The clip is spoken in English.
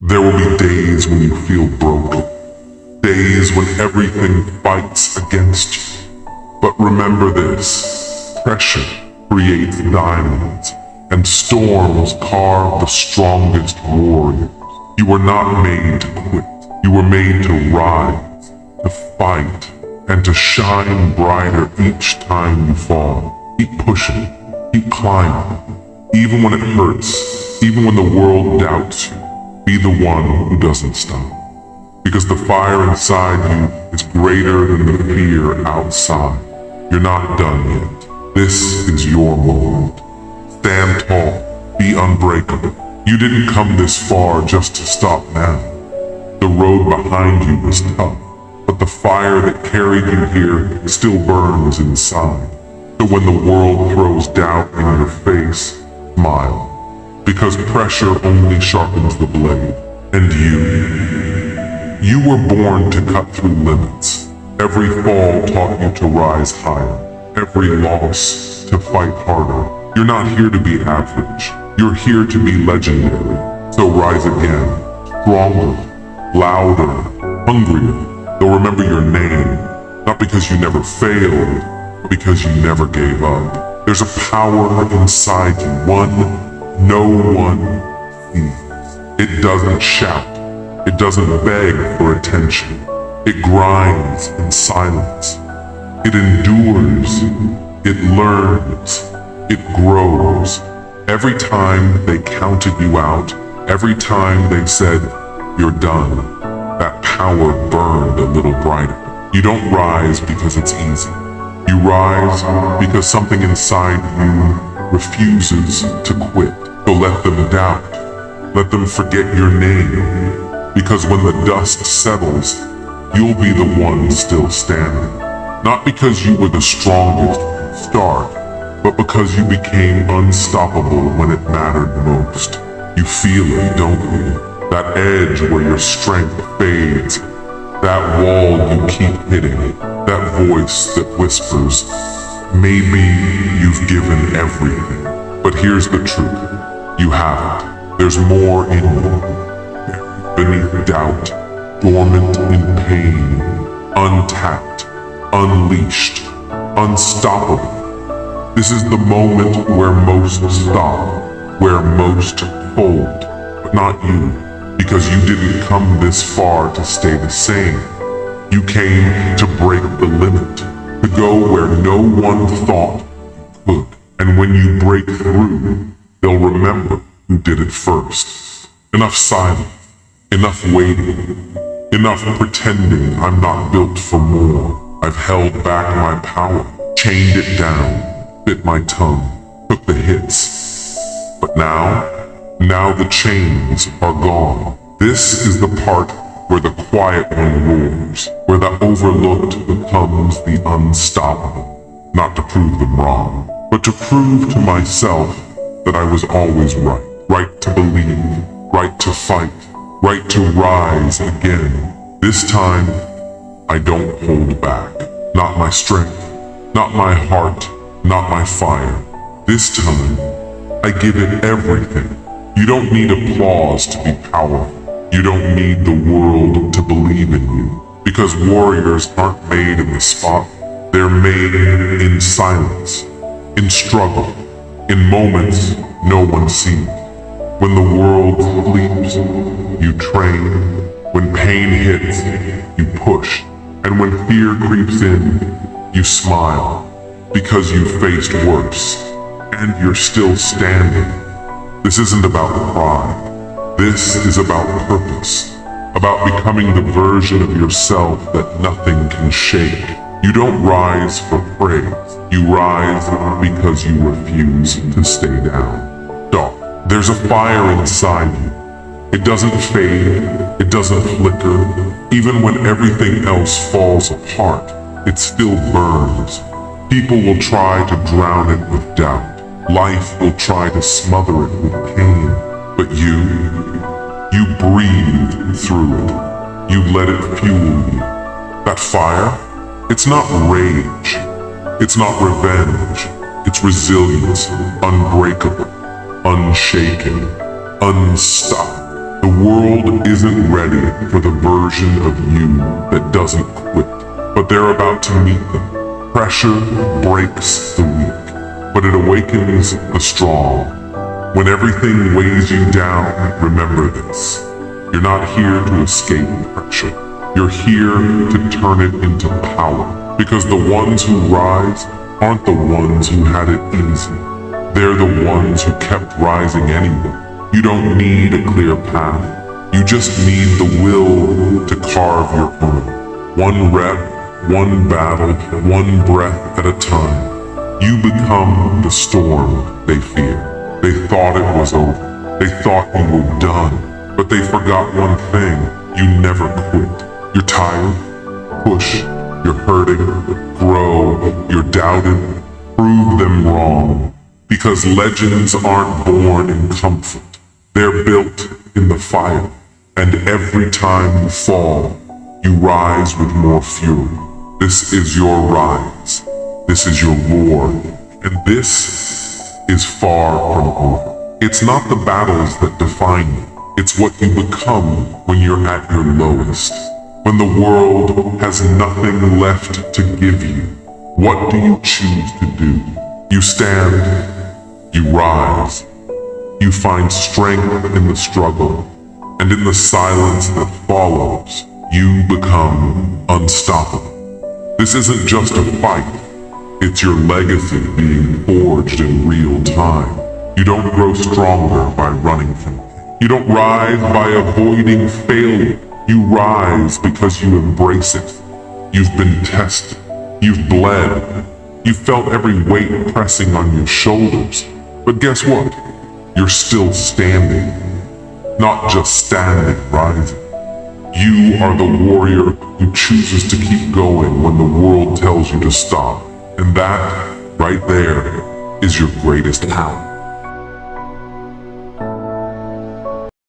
There will be days when you feel broken, days when everything fights against you. But remember this, pressure creates diamonds, and storms carve the strongest warriors. You were not made to quit. You were made to rise, to fight, and to shine brighter each time you fall. Keep pushing, keep climbing, even when it hurts, even when the world doubts you. Be the one who doesn't stop. Because the fire inside you is greater than the fear outside. You're not done yet. This is your moment. Stand tall, be unbreakable. You didn't come this far just to stop now. The road behind you was tough, but the fire that carried you here still burns inside. So when the world throws doubt in your face, smile. Because pressure only sharpens the blade. And you were born to cut through limits. Every fall taught you to rise higher. Every loss to fight harder. You're not here to be average. You're here to be legendary. So rise again, stronger, louder, hungrier. They'll remember your name, not because you never failed, but because you never gave up. There's a power inside you, one no one sees. It doesn't shout. It doesn't beg for attention. It grinds in silence. It endures. It learns. It grows. Every time they counted you out, every time they said, "You're done," that power burned a little brighter. You don't rise because it's easy. You rise because something inside you refuses to quit. So let them doubt. Let them forget your name. Because when the dust settles, you'll be the one still standing. Not because you were the strongest from the start, but because you became unstoppable when it mattered most. You feel it, don't you? That edge where your strength fades. That wall you keep hitting. That voice that whispers, maybe you've given everything. But here's the truth. You haven't. There's more in you. Beneath doubt, dormant in pain, untapped, unleashed, unstoppable. This is the moment where most stop, where most fold, but not you, because you didn't come this far to stay the same. You came to break the limit, to go where no one thought you could. And when you break through, they'll remember who did it first. Enough silence, enough waiting, enough pretending I'm not built for more. I've held back my power, chained it down, bit my tongue, took the hits. But now the chains are gone. This is the part where the quiet one roars, where the overlooked becomes the unstoppable. Not to prove them wrong, but to prove to myself that I was always right. Right to believe, right to fight, right to rise again. This time, I don't hold back. Not my strength, not my heart, not my fire. This time, I give it everything. You don't need applause to be powerful. You don't need the world to believe in you. Because warriors aren't made in the spot. They're made in silence, in struggle, in moments no one sees. When the world sleeps, you train. When pain hits, you push. And when fear creeps in, you smile. Because you faced worse. And you're still standing. This isn't about pride. This is about purpose. About becoming the version of yourself that nothing can shake. You don't rise for praise. You rise because you refuse to stay down. There's a fire inside you. It doesn't fade. It doesn't flicker. Even when everything else falls apart, it still burns. People will try to drown it with doubt. Life will try to smother it with pain. But you breathe through it. You let it fuel you. That fire, it's not rage. It's not revenge. It's resilience, unbreakable, unshaken, unstoppable. The world isn't ready for the version of you that doesn't quit, but they're about to meet them. Pressure breaks the weak, but it awakens the strong. When everything weighs you down, remember this. You're not here to escape pressure. You're here to turn it into power. Because the ones who rise aren't the ones who had it easy. They're the ones who kept rising anyway. You don't need a clear path. You just need the will to carve your own. One rep, one battle, one breath at a time. You become the storm they fear. They thought it was over. They thought you were done. But they forgot one thing. You never quit. You're tired? Push. You're hurting. Grow. You're doubted. Prove them wrong. Because legends aren't born in comfort. They're built in the fire. And every time you fall, you rise with more fury. This is your rise. This is your roar. And this is far from over. It's not the battles that define you. It's what you become when you're at your lowest. When the world has nothing left to give you, what do you choose to do? You stand, you rise, you find strength in the struggle, and in the silence that follows, you become unstoppable. This isn't just a fight, it's your legacy being forged in real time. You don't grow stronger by running from it. You don't rise by avoiding failure. You rise because you embrace it. You've been tested. You've bled. You've felt every weight pressing on your shoulders. But guess what? You're still standing. Not just standing, rising. You are the warrior who chooses to keep going when the world tells you to stop. And that, right there, is your greatest power.